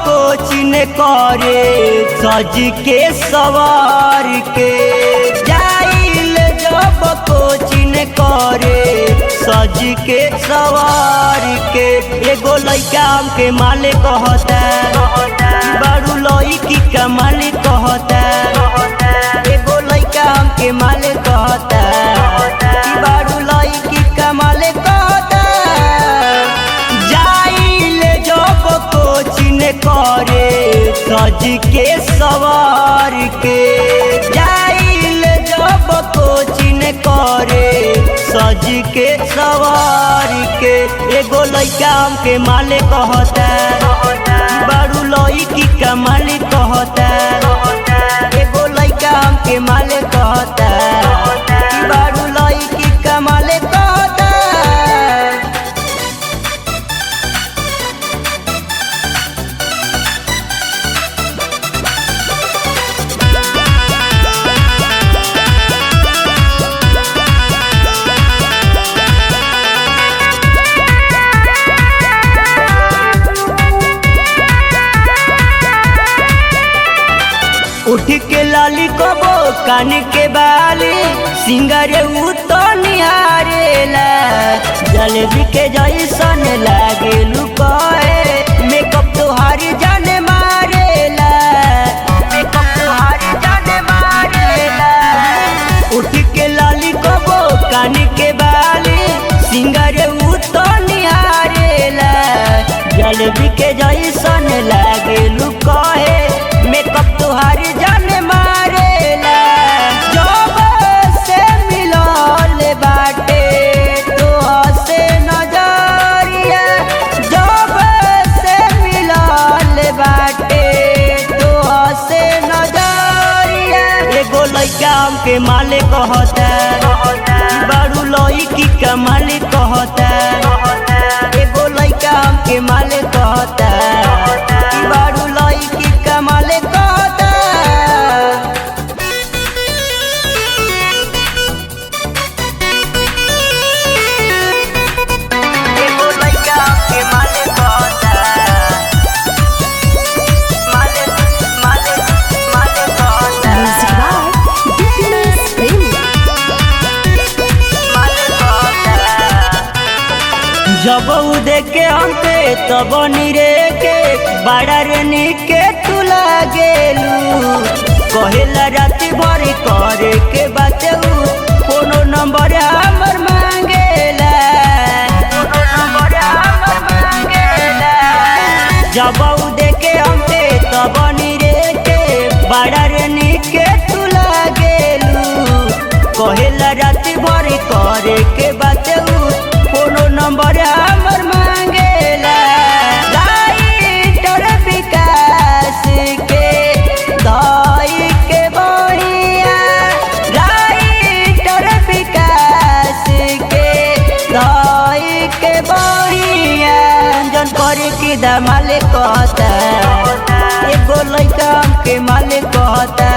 कोचिन करे सज के सवार के जाइल जब कोचिन करे सज के सवार के एगो लइका के माले कहता बड़ू लइकी का माले कहता एगो लइका के माले कहता बड़ू लइकी का माले कहता जाइल जब कोचिन करे सज के सवार के जाइल जब कोचिन करे सज के सवार के एगो लइका के माले कहता बड़ू लइकी का माले कहता एगो लइका के माले कहता बड़ू लइकी का माले कहता। उठ के लाली कबो कान के बाली सिंगारे तो निहारेला जलेबी के जैसन लागे लुकाए मेकअप तोहारी जाने मारेला मेकअप तोहारी जाने मारेला उठ के लाली कबो कान के बाली सिंगारे तो निहारेला जलेबी के जैसन लागे लुकाए मेकअप तोहारी जाने मारेला जब से मिलल बाटे तोह से नजरिया जब से मिलल बाटे तोह से नजरिया एगो लइका के माले कहता बड़ू लइकी का माले कहता एगो लइका के माले कहता बड़ू लइकी का माले कहता। एगो लइका के माले कहता माले माले माले कहता जब उ देखे हमके तब निरे के बड़ा रेनी के तू लागेलू कहेला राती भर करे के बात कोनो नंबर हमर मांगेला कोनो नंबर हमर मांगेला जब उ देखे हमके तब निरे के बड़ा रेनी के तू लागेलू कहेला राती भर करे के बात कोनो नंबर हमर मांगेला राइटर विकास के दाई के बढ़िया राइटर विकास के दाई के बढ़िया जन करे के दमाले कहता एगो लइका के माले कहता